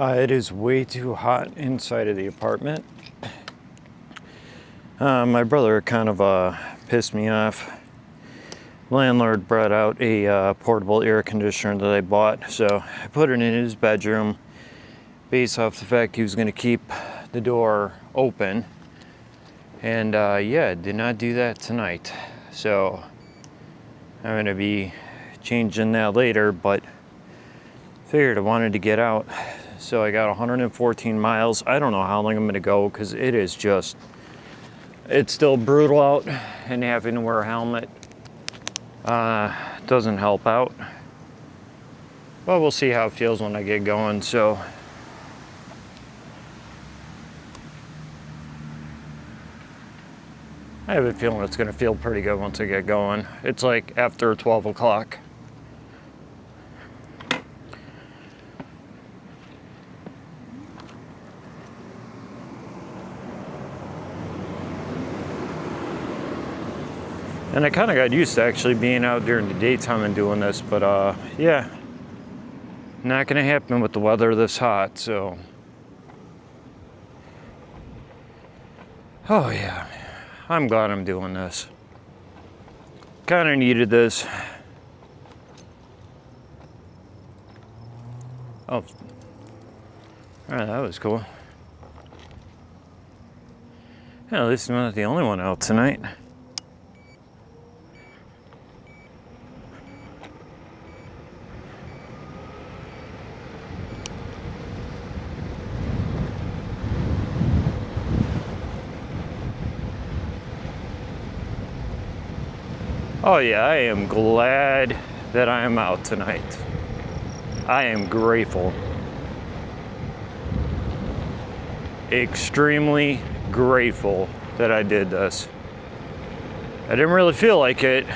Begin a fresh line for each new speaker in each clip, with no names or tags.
It is way too hot inside of the apartment. My brother kind of pissed me off. Landlord brought out a portable air conditioner that I bought, so I put it in his bedroom based off the fact he was going to keep the door open. And yeah, did not do that tonight. So I'm going to be changing that later, but figured I wanted to get out. So I got 114 miles. I don't know how long I'm going to go because it is just, it's still brutal out, and having to wear a helmet doesn't help out. But we'll see how it feels when I get going. So I have a feeling it's going to feel pretty good once I get going. It's like after 12 o'clock. And I kind of got used to actually being out during the daytime and doing this, but yeah, not going to happen with the weather this hot, so. Oh yeah, I'm glad I'm doing this. Kind of needed this. Oh, all right, that was cool. Yeah, at least I'm not the only one out tonight. Oh yeah, I am glad that I am out tonight. I am grateful. Extremely grateful that I did this. I didn't really feel like it.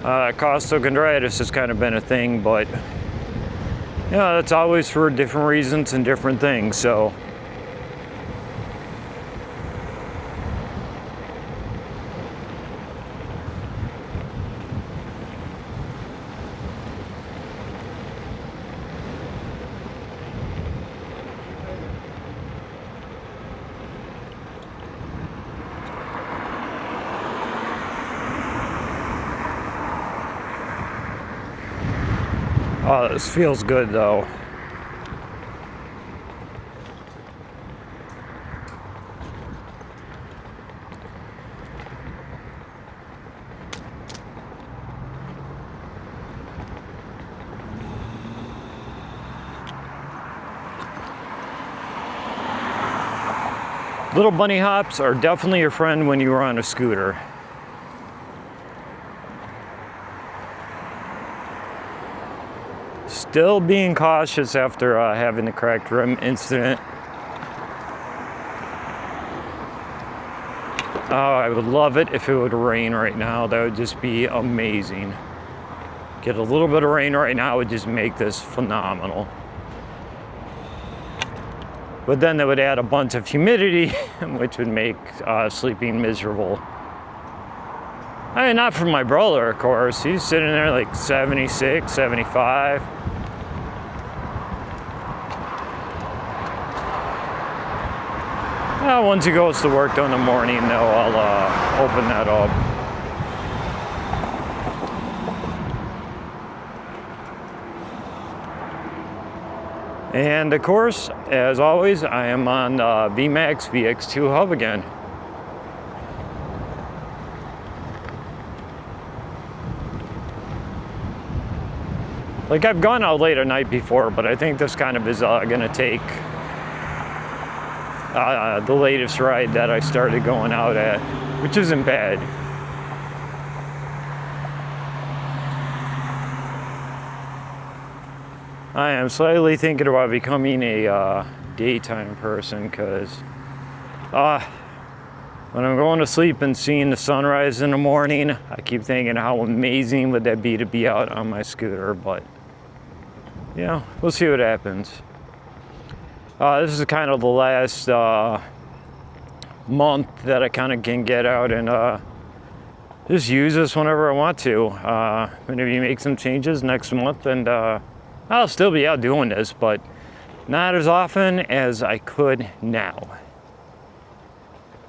Costochondritis has kind of been a thing, but you know, that's always for different reasons and different things, so. Oh, this feels good though. Little bunny hops are definitely your friend when you are on a scooter. Still being cautious after having the cracked rim incident. Oh, I would love it if it would rain right now. That would just be amazing. Get a little bit of rain right now would just make this phenomenal. But then that would add a bunch of humidity, which would make sleeping miserable. I mean, not for my brother, of course. He's sitting there like 76, 75. Once he goes to work in the morning, though, I'll open that up. And of course, as always, I am on VMAX VX2Hub again. Like, I've gone out late at night before, but I think this kind of is gonna take the latest ride that I started going out at, which isn't bad. I am slightly thinking about becoming a daytime person, because when I'm going to sleep and seeing the sunrise in the morning, I keep thinking how amazing would that be to be out on my scooter, but yeah, we'll see what happens. This is kind of the last month that I kind of can get out and just use this whenever I want to. Maybe make some changes next month and I'll still be out doing this, but not as often as I could now.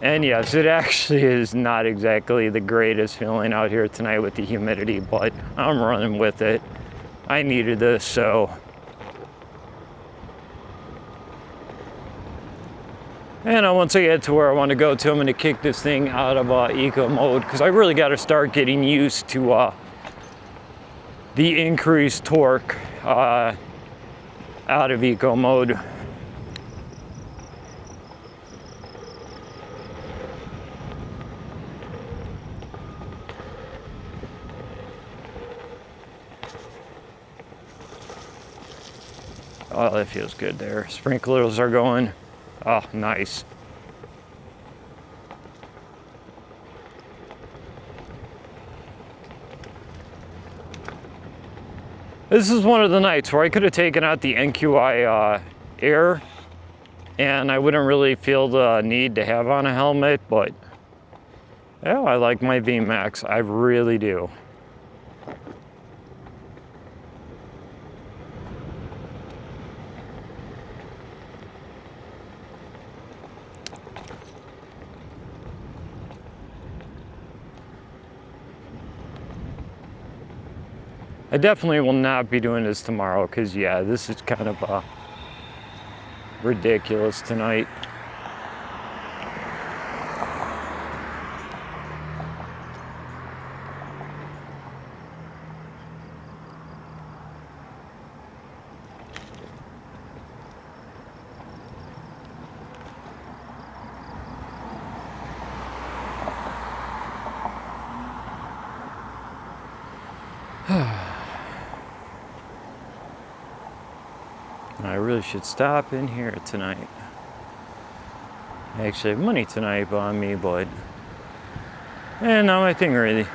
And yes, it actually is not exactly the greatest feeling out here tonight with the humidity, but I'm running with it. I needed this, so. And once I get to where I want to go to, I'm going to kick this thing out of eco mode, because I really got to start getting used to the increased torque out of eco mode. Oh, that feels good there. Sprinklers are going. Oh, nice. This is one of the nights where I could have taken out the NQI air and I wouldn't really feel the need to have on a helmet, but yeah, I like my VMAX. I really do. I definitely will not be doing this tomorrow because, yeah, this is kind of ridiculous tonight. I really should stop in here tonight. I actually have money tonight on me, but not my thing really.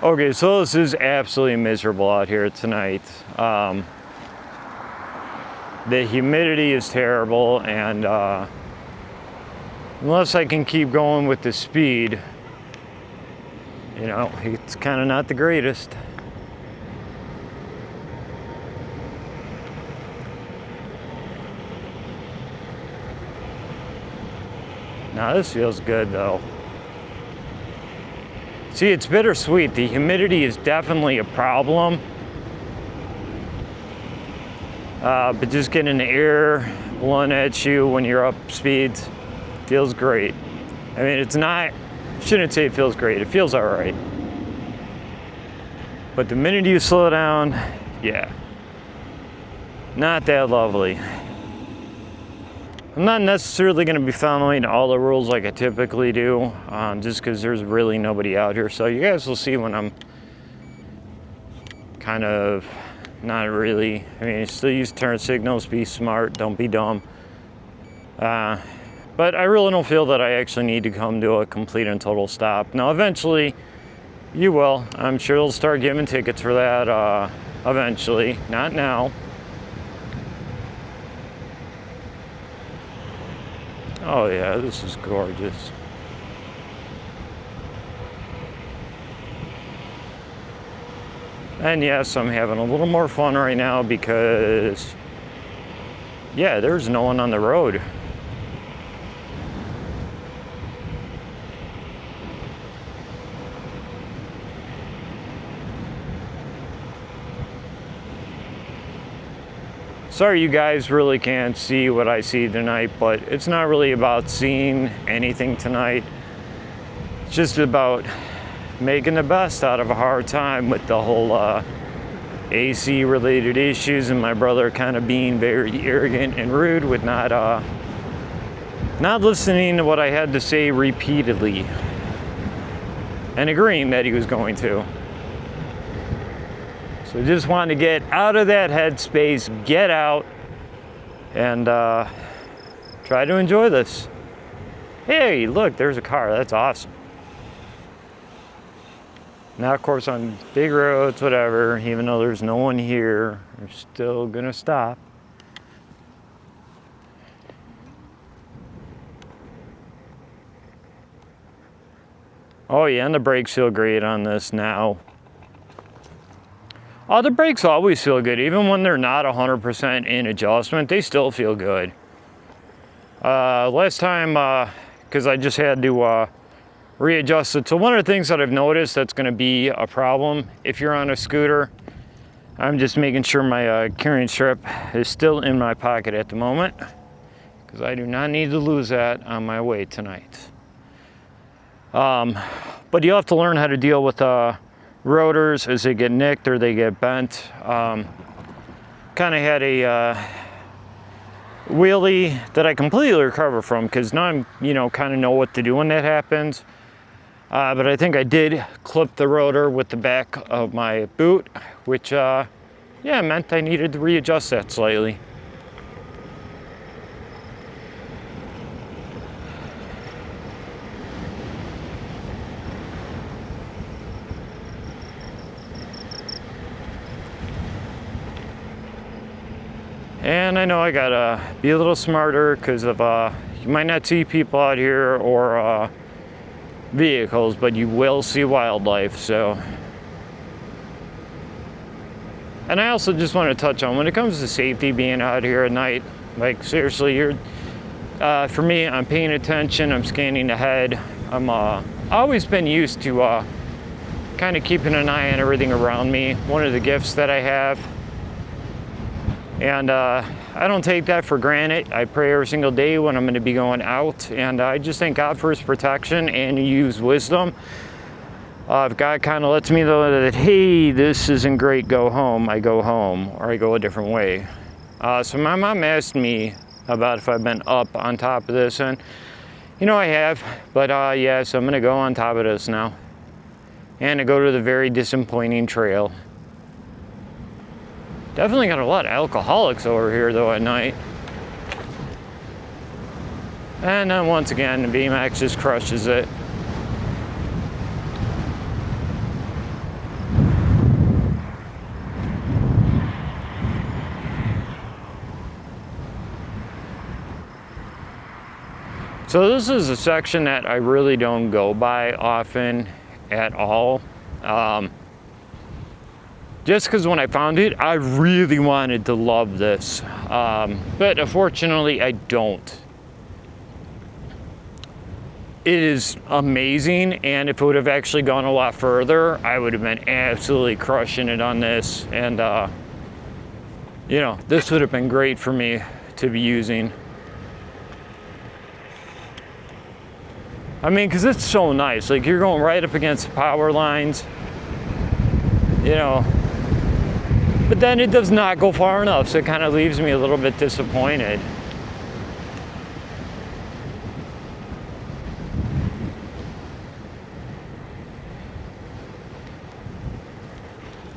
Okay, so this is absolutely miserable out here tonight. The humidity is terrible, and unless I can keep going with the speed, you know, it's kind of not the greatest. Now this feels good though. See, it's bittersweet. The humidity is definitely a problem. But just getting the air blowing at you when you're up speeds feels great. I mean, it's not, shouldn't say it feels great. It feels all right. But the minute you slow down, yeah, not that lovely. I'm not necessarily going to be following all the rules like I typically do, just because there's really nobody out here. So you guys will see when I'm kind of not really. I mean, still use turn signals, be smart, don't be dumb. But I really don't feel that I actually need to come to a complete and total stop. Now, eventually, you will. I'm sure they'll start giving tickets for that eventually, not now. Oh yeah, this is gorgeous. And yes, I'm having a little more fun right now because, yeah, there's no one on the road. Sorry you guys really can't see what I see tonight, but it's not really about seeing anything tonight. It's just about making the best out of a hard time with the whole AC related issues, and my brother kind of being very arrogant and rude with not listening to what I had to say repeatedly and agreeing that he was going to. So just wanted to get out of that headspace, get out, and try to enjoy this. Hey, look, there's a car. That's awesome. Now, of course, on big roads, whatever, even though there's no one here, we're still gonna stop. Oh yeah, and the brakes feel great on this now. The brakes always feel good, even when they're not 100% in adjustment, they still feel good. Last time, because I just had to readjust it. So one of the things that I've noticed that's going to be a problem if you're on a scooter, I'm just making sure my carrying strip is still in my pocket at the moment, because I do not need to lose that on my way tonight. But you have to learn how to deal with rotors as they get nicked or they get bent. Kind of had a wheelie that I completely recovered from, because now I'm, kind of know what to do when that happens. But I think I did clip the rotor with the back of my boot, which, yeah, meant I needed to readjust that slightly. And I know I gotta be a little smarter because of, you might not see people out here or vehicles, but you will see wildlife, so. And I also just want to touch on, when it comes to safety, being out here at night, like seriously, for me, I'm paying attention, I'm scanning ahead. I'm always been used to kind of keeping an eye on everything around me. One of the gifts that I have. And I don't take that for granted. I pray every single day when I'm going to be going out, and I just thank God for his protection and use wisdom. If God kind of lets me know that, hey, this isn't great, go home, I go home, or I go a different way. So my mom asked me about if I've been up on top of this, and I have, but yeah, so I'm going to go on top of this now. And I go to the very disappointing trail. Definitely got a lot of alcoholics over here though at night. And then once again, the VMAX just crushes it. So this is a section that I really don't go by often at all. Just because when I found it, I really wanted to love this. But unfortunately, I don't. It is amazing, and if it would have actually gone a lot further, I would have been absolutely crushing it on this. And, this would have been great for me to be using. I mean, because it's so nice. Like, you're going right up against the power lines, But then it does not go far enough, so it kind of leaves me a little bit disappointed.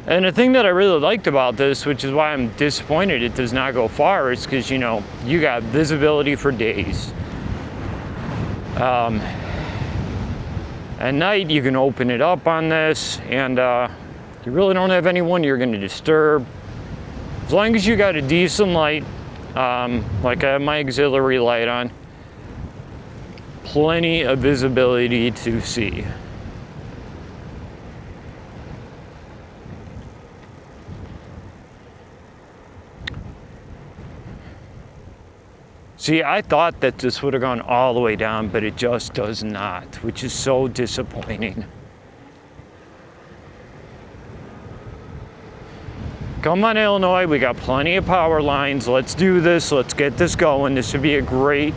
And the thing that I really liked about this, which is why I'm disappointed it does not go far, is because, you got visibility for days. At night, you can open it up on this, and you really don't have anyone you're going to disturb. As long as you got a decent light, like I have my auxiliary light on, plenty of visibility to see. See, I thought that this would have gone all the way down, but it just does not, which is so disappointing. Come on, Illinois, we got plenty of power lines. Let's do this. Let's get this going. This would be a great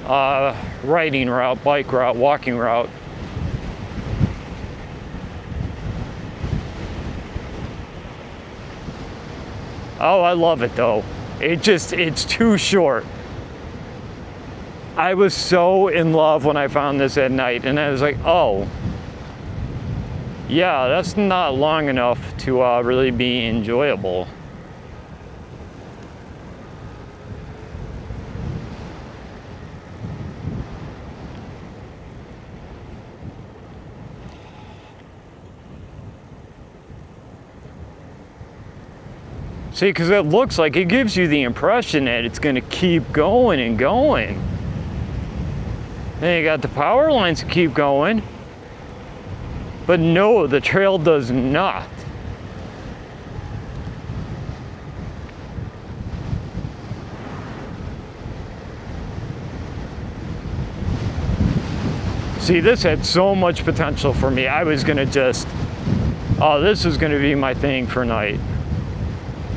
riding route, bike route, walking route. Oh, I love it though. It's too short. I was so in love when I found this at night, and I was like, oh, yeah, that's not long enough to really be enjoyable. See, because it looks like, it gives you the impression that it's going to keep going and going. Then you got the power lines to keep going. But no, the trail does not. See, this had so much potential for me. I was gonna just, oh, this was gonna be my thing for night,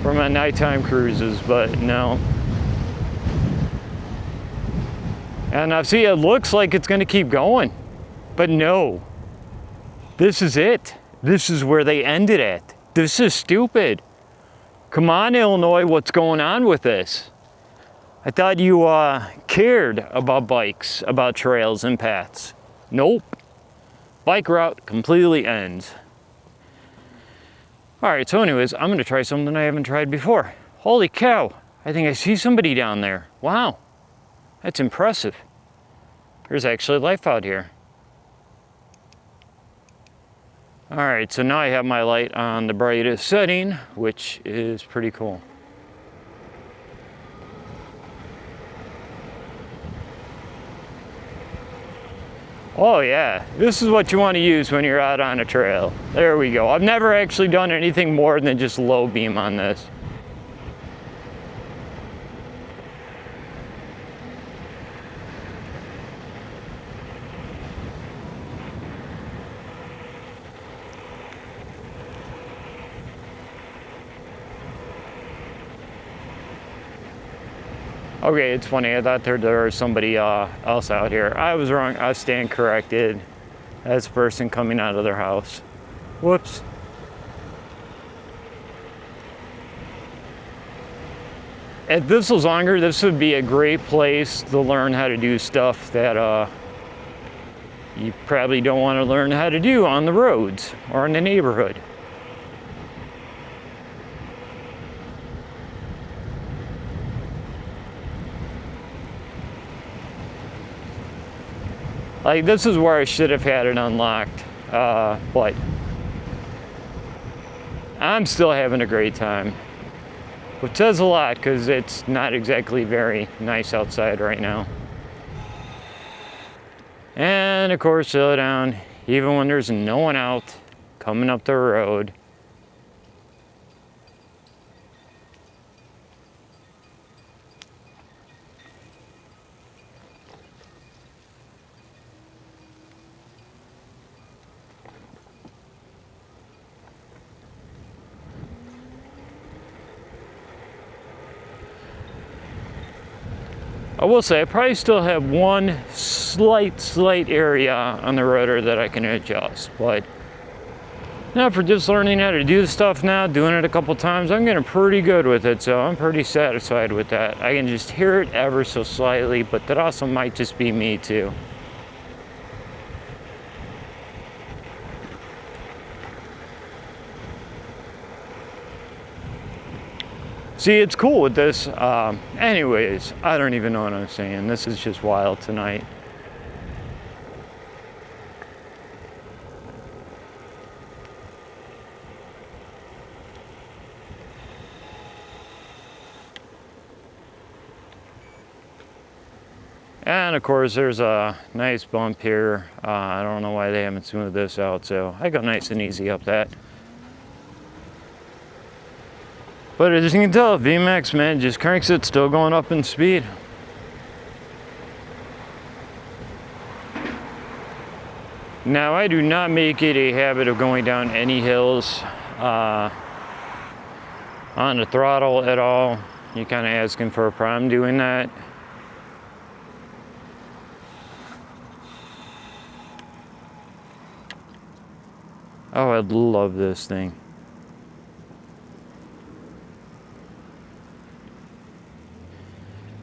for my nighttime cruises, but no. And I see it looks like it's gonna keep going, but no. This is it. This is where they ended at. This is stupid. Come on, Illinois, what's going on with this? I thought you cared about bikes, about trails and paths. Nope. Bike route completely ends. All right, so anyways, I'm gonna try something I haven't tried before. Holy cow, I think I see somebody down there. Wow, that's impressive. There's actually life out here. All right, so now I have my light on the brightest setting, which is pretty cool. Oh yeah, this is what you want to use when you're out on a trail. There we go. I've never actually done anything more than just low beam on this. Okay, it's funny, I thought there was somebody else out here. I was wrong, I stand corrected. That's a person coming out of their house. Whoops. If this was longer, this would be a great place to learn how to do stuff that you probably don't want to learn how to do on the roads or in the neighborhood. Like, this is where I should have had it unlocked, but I'm still having a great time, which says a lot because it's not exactly very nice outside right now. And of course, slow down, even when there's no one out coming up the road. I will say I probably still have one slight area on the rotor that I can adjust, but now for just learning how to do the stuff now, doing it a couple times, I'm getting pretty good with it, so I'm pretty satisfied with that. I can just hear it ever so slightly, but that also might just be me too. See, it's cool with this. Anyways, I don't even know what I'm saying. This is just wild tonight. And of course, there's a nice bump here. I don't know why they haven't smoothed this out, so I go nice and easy up that. But as you can tell, VMAX, man, just cranks it, still going up in speed. Now, I do not make it a habit of going down any hills on the throttle at all. You're kind of asking for a problem doing that. Oh, I love this thing.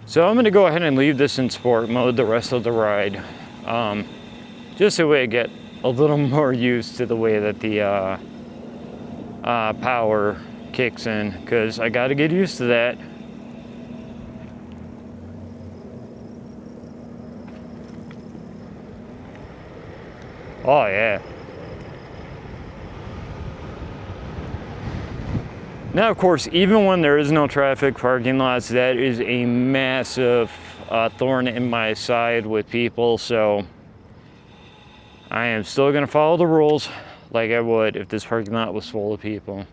So I'm going to go ahead and leave this in sport mode the rest of the ride, just so I get a little more used to the way that the power kicks in, because I got to get used to that. Oh yeah. Now, of course, even when there is no traffic, parking lots, that is a massive thorn in my side with people, so I am still gonna follow the rules like I would if this parking lot was full of people.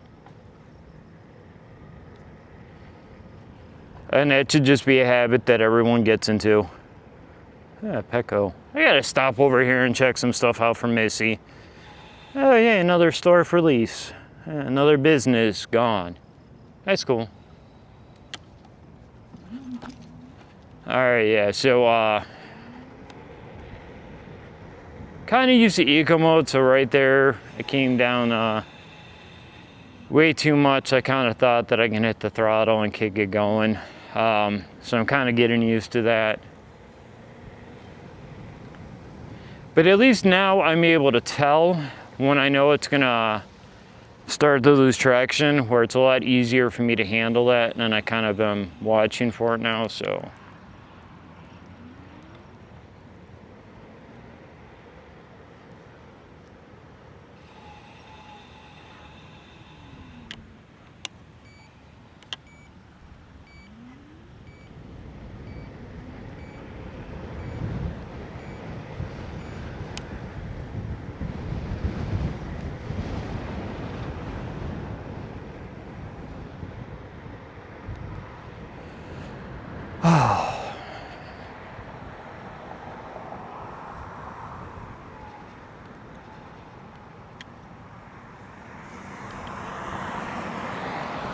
And that should just be a habit that everyone gets into. Yeah, Petco. I gotta stop over here and check some stuff out for Missy. Oh yeah, another store for lease. Another business gone. That's cool. Alright, yeah, so kind of used the eco mode, so right there it came down way too much. I kind of thought that I can hit the throttle and kick it going. So I'm kind of getting used to that. But at least now I'm able to tell when I know it's gonna start to lose traction, where it's a lot easier for me to handle that, and I kind of am watching for it now, so.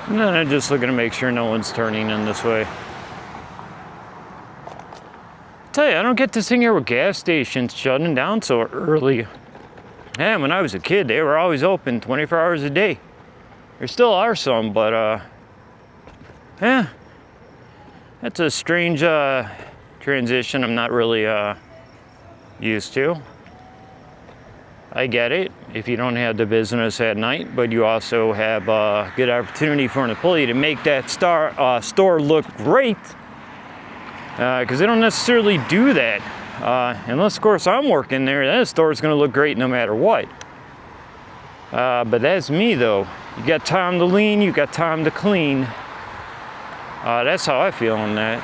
And then I'm just looking to make sure no one's turning in this way. Tell you, I don't get this thing here with gas stations shutting down so early. Man, when I was a kid, they were always open 24 hours a day. There still are some, but yeah, that's a strange transition I'm not really used to. I get it if you don't have the business at night, but you also have a good opportunity for an employee to make that store look great, because they don't necessarily do that. Unless, of course, I'm working there, that store is going to look great no matter what. But that's me, though. You got time to lean, you got time to clean. That's how I feel on that.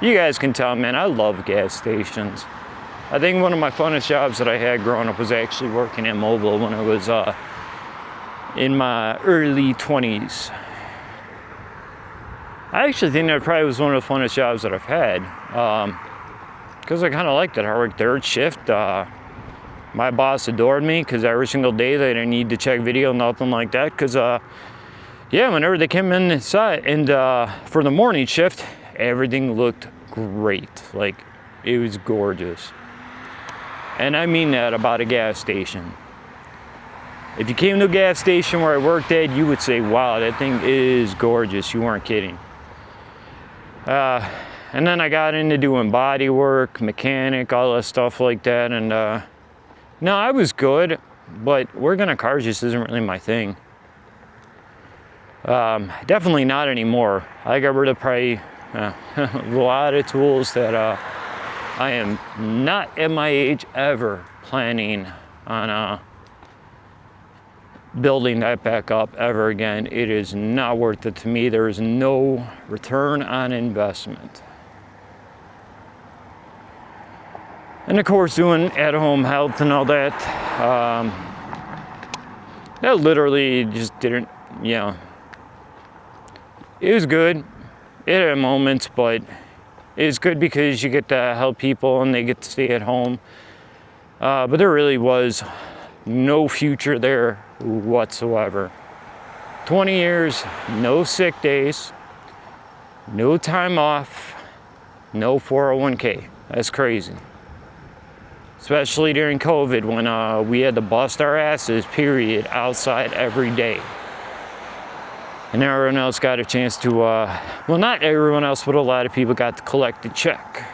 You guys can tell, man, I love gas stations. I think one of my funnest jobs that I had growing up was actually working at Mobile when I was in my early 20s. I actually think that probably was one of the funnest jobs that I've had, because I kind of liked it. I worked third shift. My boss adored me because every single day they didn't need to check video, nothing like that. Because, yeah, whenever they came in inside and for the morning shift, everything looked great. Like, it was gorgeous. And I mean that about a gas station. If you came to a gas station where I worked at, you would say, wow, that thing is gorgeous. You weren't kidding. And then I got into doing body work, mechanic, all that stuff like that. And no, I was good, but working on cars just isn't really my thing. Definitely not anymore. I got rid of probably a lot of tools that I am not at my age ever planning on building that back up ever again. It is not worth it to me. There is no return on investment. And of course, doing at-home health and all that, that literally just didn't, you know, it was good. It had moments, but it's good because you get to help people and they get to stay at home. But there really was no future there whatsoever. 20 years, no sick days, no time off, no 401k. That's crazy. Especially during COVID when we had to bust our asses, period, outside every day. And everyone else got a chance to, well, not everyone else, but a lot of people got to collect a check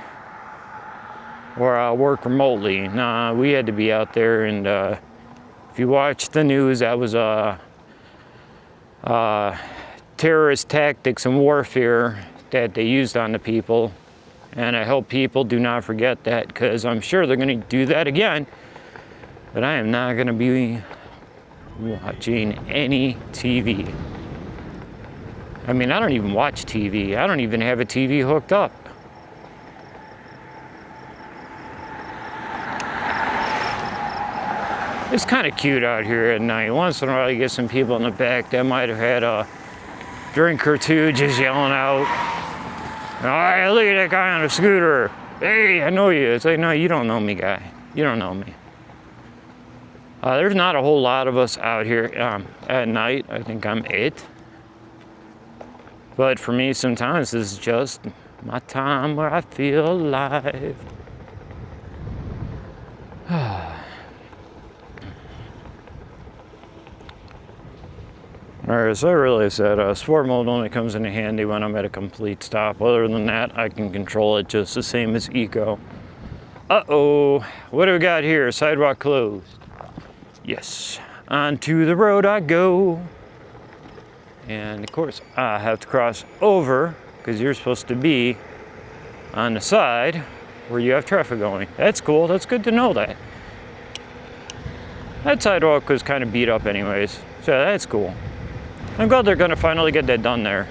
or work remotely. Nah, we had to be out there, and if you watch the news, that was terrorist tactics and warfare that they used on the people. And I hope people do not forget that, because I'm sure they're going to do that again. But I am not going to be watching any TV. I mean, I don't even watch TV. I don't even have a TV hooked up. It's kind of cute out here at night. Once in a while you get some people in the back that might have had a drink or two just yelling out, "All right, look at that guy on a scooter. Hey, I know you. It's like, no, you don't know me, guy. You don't know me. There's not a whole lot of us out here at night. I think I'm it. But for me, sometimes this is just my time where I feel alive. Alright, so I realize that sport mode only comes in handy when I'm at a complete stop. Other than that, I can control it just the same as eco. Uh-oh, what do we got here? Sidewalk closed. Yes, onto the road I go. And of course, I have to cross over because you're supposed to be on the side where you have traffic going. That's cool, that's good to know that. That sidewalk was kind of beat up anyways, so that's cool. I'm glad they're gonna finally get that done there.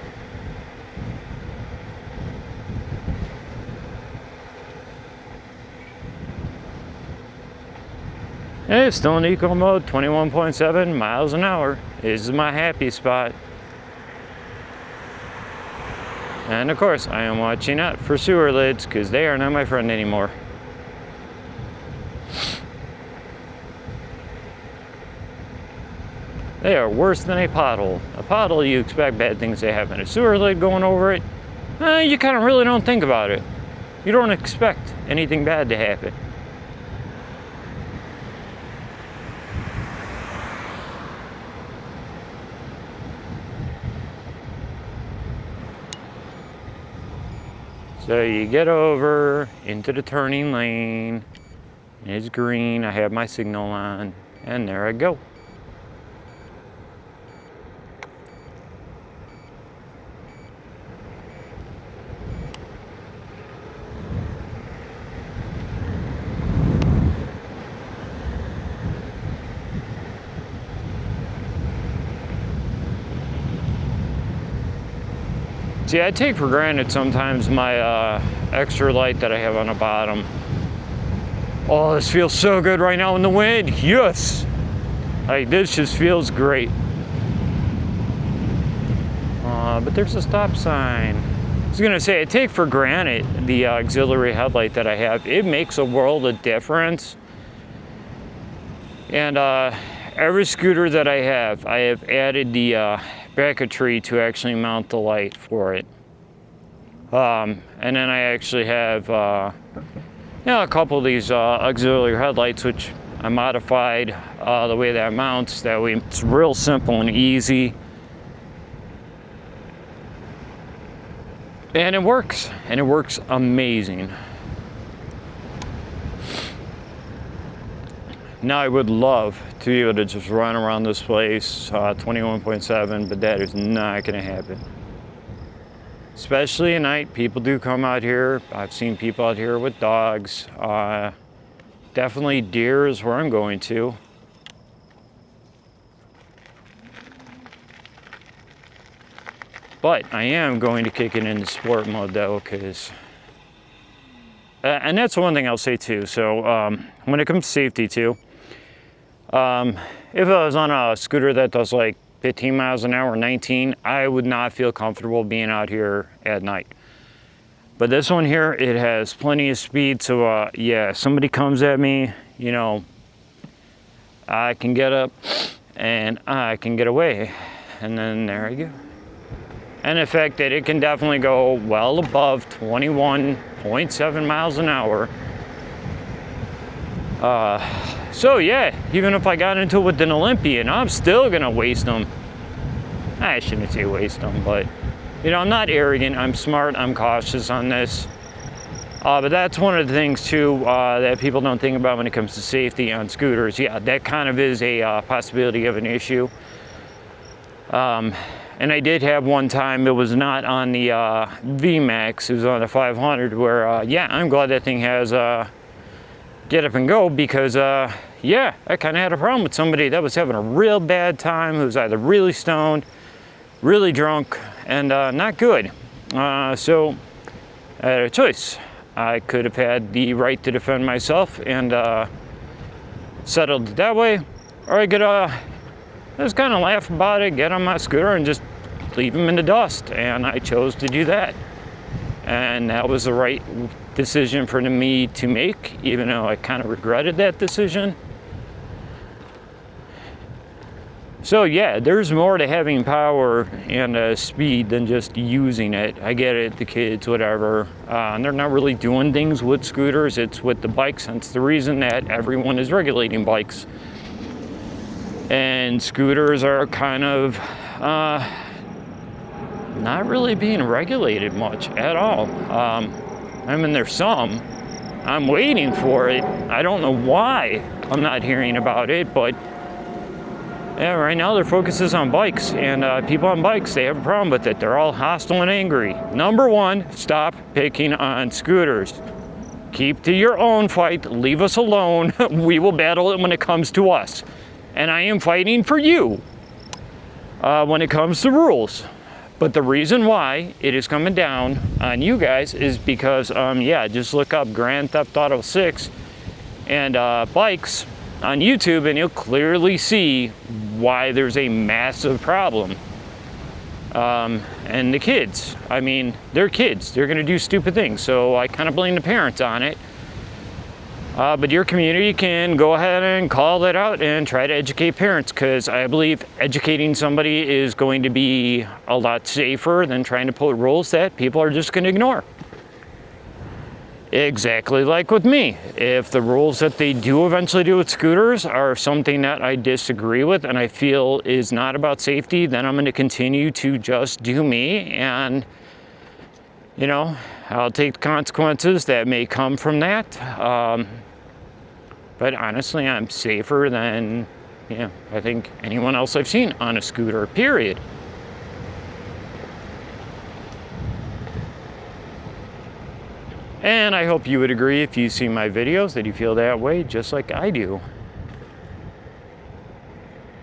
Hey, it's still in eco mode, 21.7 miles an hour. This is my happy spot. And of course, I am watching out for sewer lids because they are not my friend anymore. They are worse than a pothole. A pothole, you expect bad things to happen. A sewer lid going over it, you kind of really don't think about it. You don't expect anything bad to happen. So you get over into the turning lane. It's green, I have my signal on, and there I go. See, I take for granted sometimes my extra light that I have on the bottom. Oh, this feels so good right now in the wind. Yes! Like, this just feels great. But there's a stop sign. I was gonna say, I take for granted the auxiliary headlight that I have. It makes a world of difference. And every scooter that I have added the bracketry to actually mount the light for it. And then I actually have a couple of these auxiliary headlights, which I modified the way that mounts. That way it's real simple and easy. And it works amazing. Now I would love to be able to just run around this place 21.7, but that is not gonna happen. Especially at night, people do come out here. I've seen people out here with dogs. Definitely deer is where I'm going to. But I am going to kick it into sport mode though, because and that's one thing I'll say too. So when it comes to safety too, if I was on a scooter that does like 15 miles an hour, 19, I would not feel comfortable being out here at night. But this one here, it has plenty of speed. So yeah, if somebody comes at me, you know, I can get up and I can get away. And then there I go. And the fact that it can definitely go well above 21.7 miles an hour. So yeah, even if I got into it with an Olympian, I'm still gonna waste them. I shouldn't say waste them, but you know, I'm not arrogant, I'm smart, I'm cautious on this. But that's one of the things too that people don't think about when it comes to safety on scooters. Yeah, that kind of is a possibility of an issue. And I did have one time, it was not on the VMAX, it was on the 500, where yeah, I'm glad that thing has get up and go, because yeah, I kind of had a problem with somebody that was having a real bad time, who was either really stoned, really drunk, and not good. So I had a choice. I could have had the right to defend myself and settled it that way, or I could just kind of laugh about it, get on my scooter and just leave him in the dust. And I chose to do that. And that was the right decision for me to make, even though I kind of regretted that decision. So yeah, there's more to having power and speed than just using it. I get it, the kids, whatever. And they're not really doing things with scooters, it's with the bikes. Hence the reason that everyone is regulating bikes. And scooters are kind of not really being regulated much at all. I mean, there's some. I'm waiting for it. I don't know why I'm not hearing about it, but yeah, right now their focus is on bikes, and people on bikes, they have a problem with it. They're all hostile and angry. Number one, stop picking on scooters. Keep to your own fight. Leave us alone. We will battle it when it comes to us. And I am fighting for you when it comes to rules. But the reason why it is coming down on you guys is because, yeah, just look up Grand Theft Auto 6 and bikes on YouTube, and you'll clearly see why there's a massive problem. And the kids, I mean, they're kids. They're gonna do stupid things, so I kind of blame the parents on it. But your community can go ahead and call that out and try to educate parents, because I believe educating somebody is going to be a lot safer than trying to put rules that people are just gonna ignore. Exactly like with me. If the rules that they do eventually do with scooters are something that I disagree with and I feel is not about safety, then I'm going to continue to just do me, and you know, I'll take the consequences that may come from that. But honestly, I'm safer than, you know, I think anyone else I've seen on a scooter, period. And I hope you would agree, if you see my videos, that you feel that way just like I do.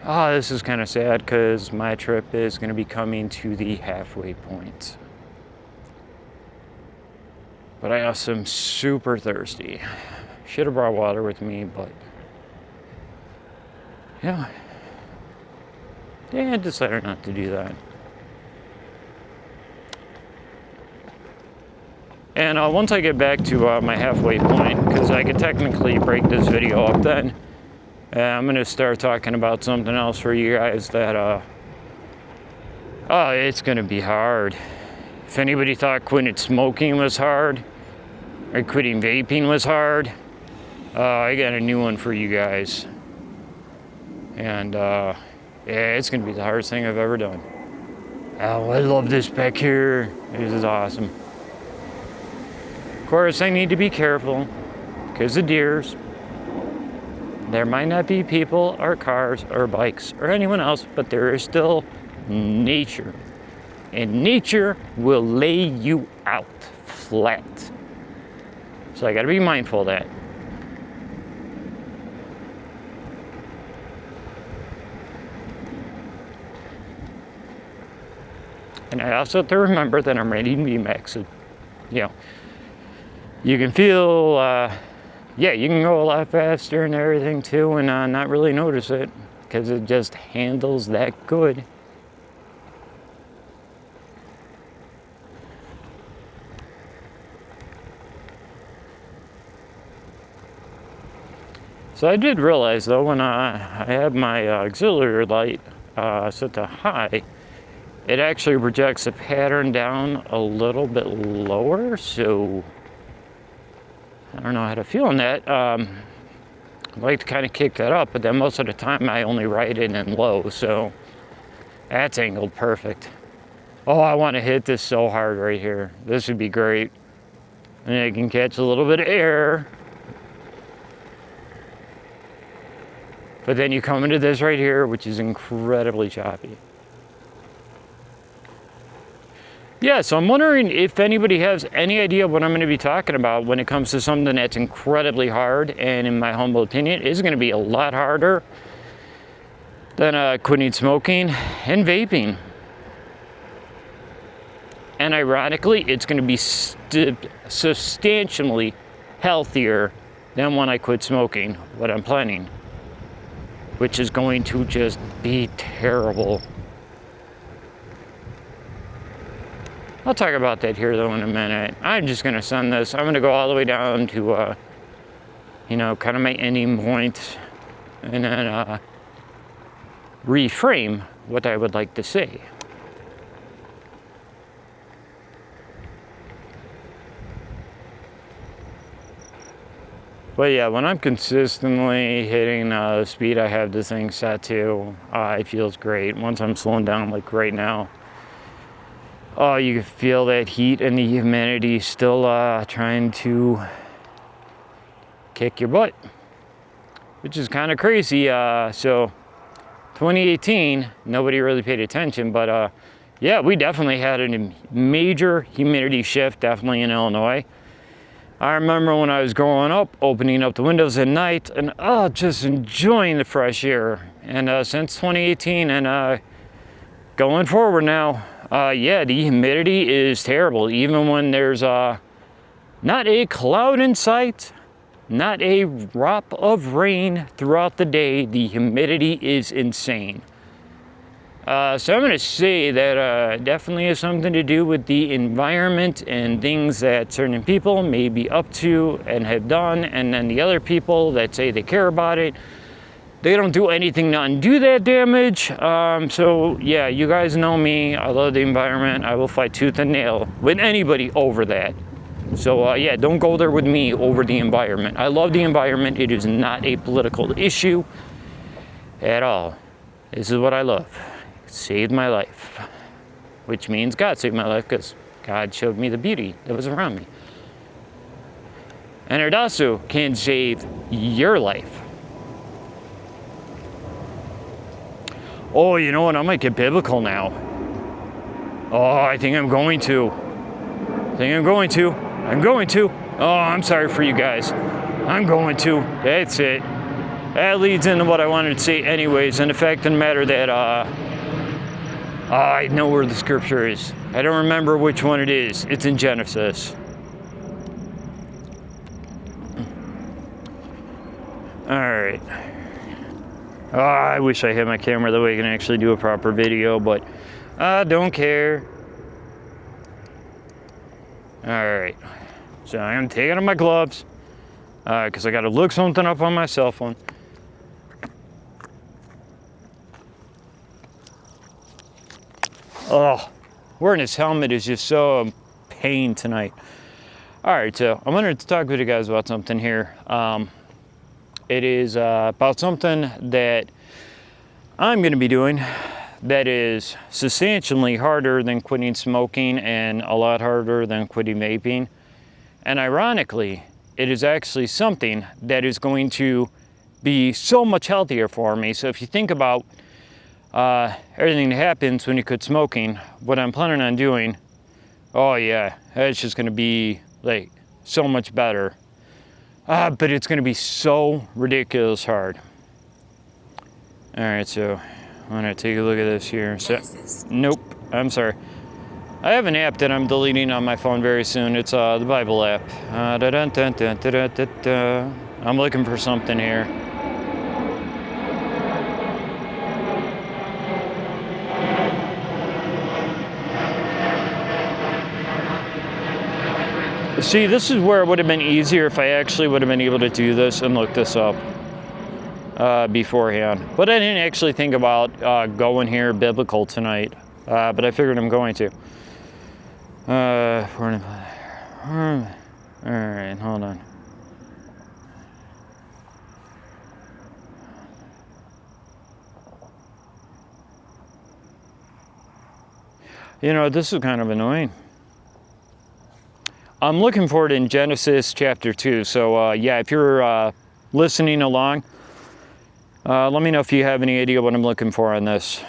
Oh, this is kind of sad because my trip is going to be coming to the halfway point. But I also am super thirsty. Should have brought water with me, but yeah. Yeah, I decided not to do that. And once I get back to my halfway point, because I could technically break this video up then, I'm going to start talking about something else for you guys that, oh, it's going to be hard. If anybody thought quitting smoking was hard, or quitting vaping was hard, I got a new one for you guys. And, yeah, it's going to be the hardest thing I've ever done. Oh, I love this back here. This is awesome. Of course, I need to be careful because of deers. There might not be people or cars or bikes or anyone else, but there is still nature. And nature will lay you out flat. So I got to be mindful of that. And I also have to remember that I'm riding VMAX. You know, you can feel, yeah, you can go a lot faster and everything too, and not really notice it because it just handles that good. So I did realize though, when I had my auxiliary light set to high, it actually projects the pattern down a little bit lower, so I don't know how to feel on that. I like to kind of kick that up, but then most of the time I only ride it in low, so that's angled perfect. Oh, I want to hit this so hard right here. This would be great. And I can catch a little bit of air. But then you come into this right here, which is incredibly choppy. Yeah, so I'm wondering if anybody has any idea what I'm going to be talking about when it comes to something that's incredibly hard, and in my humble opinion, is going to be a lot harder than quitting smoking and vaping. And ironically, it's going to be substantially healthier than when I quit smoking, what I'm planning, which is going to just be terrible. I'll talk about that here though in a minute. I'm just gonna send this. I'm gonna go all the way down to, you know, kind of my ending point, and then reframe what I would like to say. But yeah, when I'm consistently hitting the speed I have this thing set to, it feels great. Once I'm slowing down like right now, oh, you can feel that heat and the humidity still trying to kick your butt, which is kind of crazy. So 2018, nobody really paid attention, but yeah, we definitely had a major humidity shift, definitely in Illinois. I remember when I was growing up, opening up the windows at night and just enjoying the fresh air. And since 2018 and going forward now, yeah, the humidity is terrible. Even when there's not a cloud in sight, not a drop of rain throughout the day, the humidity is insane. So I'm going to say that definitely has something to do with the environment and things that certain people may be up to and have done, and then the other people that say they care about it, they don't do anything to undo that damage. So yeah, you guys know me. I love the environment. I will fight tooth and nail with anybody over that. So yeah, don't go there with me over the environment. I love the environment. It is not a political issue at all. This is what I love. It saved my life, which means God saved my life because God showed me the beauty that was around me. And it also can save your life. Oh, you know what? I might get biblical now. Oh, I think I'm going to. I'm going to. Oh, I'm sorry for you guys. I'm going to. That's it. That leads into what I wanted to say anyways, and the fact of the matter that I know where the scripture is. I don't remember which one it is. It's in Genesis. Alright. Oh, I wish I had my camera that way I can actually do a proper video, but I don't care. Alright. So I'm taking off my gloves because I got to look something up on my cell phone. Oh, wearing this helmet is just so a pain tonight. All right, so I wanted to talk with you guys about something here. It is about something that I'm going to be doing that is substantially harder than quitting smoking and a lot harder than quitting vaping. And ironically, it is actually something that is going to be so much healthier for me. So if you think about everything that happens when you quit smoking, what I'm planning on doing, oh yeah, it's just going to be like so much better. But it's going to be so ridiculous hard. All right, so I'm going to take a look at this here. So, nope, I'm sorry. I have an app that I'm deleting on my phone very soon. It's the Bible app. I'm looking for something here. See, this is where it would have been easier if I actually would have been able to do this and look this up beforehand. But I didn't actually think about going here biblical tonight, but I figured I'm going to. All right, hold on. You know, this is kind of annoying. I'm looking for it in Genesis chapter 2. So yeah, if you're listening along, let me know if you have any idea what I'm looking for on this.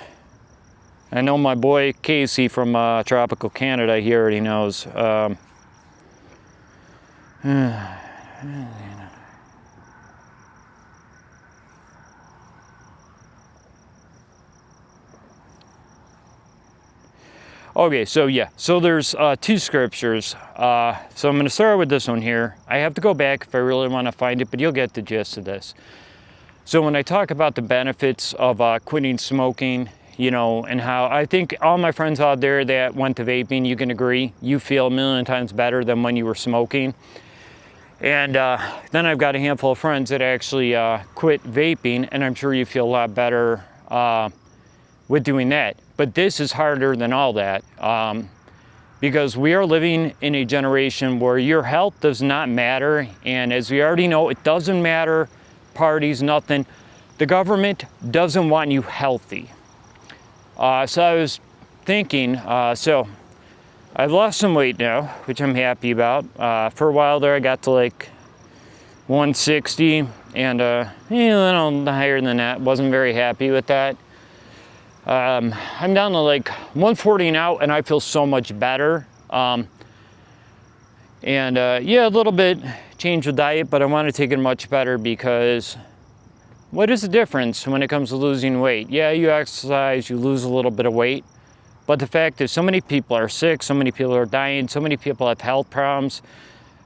I know my boy Casey from tropical Canada, he already knows. Okay, so yeah, so there's two scriptures. So I'm going to start with this one here. I have to go back if I really want to find it, but you'll get the gist of this. So when I talk about the benefits of quitting smoking you know, and how I think all my friends out there that went to vaping, you can agree, you feel a million times better than when you were smoking. And then I've got a handful of friends that actually quit vaping, and I'm sure you feel a lot better with doing that. But this is harder than all that, because we are living in a generation where your health does not matter, and as we already know, it doesn't matter, parties, nothing. The government doesn't want you healthy. So I was thinking, so I've lost some weight now, which I'm happy about. For a while there, I got to like 160, and a little higher than that. Wasn't very happy with that. I'm down to like 140 now, and I feel so much better. Yeah, a little bit change the diet, but I want to take it much better, because what is the difference when it comes to losing weight? Yeah, you exercise, you lose a little bit of weight. But the fact is, so many people are sick, so many people are dying, so many people have health problems.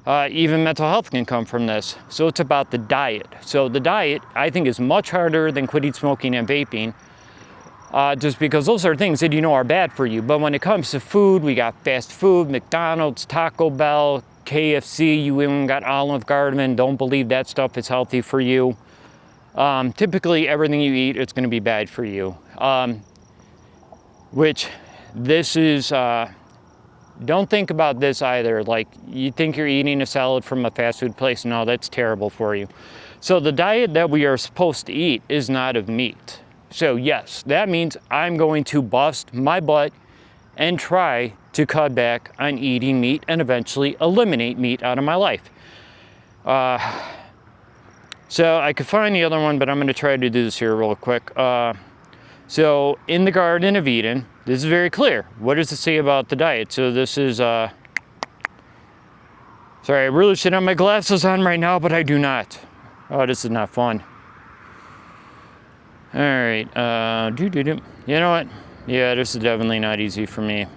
Even mental health can come from this. So it's about the diet. So the diet, I think, is much harder than quitting smoking and vaping, just because those are things that you know are bad for you. But when it comes to food, we got fast food, McDonald's, Taco Bell, KFC, you even got Olive Garden. Don't believe that stuff is healthy for you. Typically, everything you eat, it's going to be bad for you. Which this is, don't think about this either. Like, you think you're eating a salad from a fast food place. No, that's terrible for you. So the diet that we are supposed to eat is not of meat. So yes, that means I'm going to bust my butt and try to cut back on eating meat and eventually eliminate meat out of my life. So I could find the other one, but I'm going to try to do this here real quick. So in the Garden of Eden, this is very clear. What does it say about the diet? So this is, sorry, I really should have my glasses on right now, but I do not. Oh, this is not fun. All right, you know what? Yeah, this is definitely not easy for me.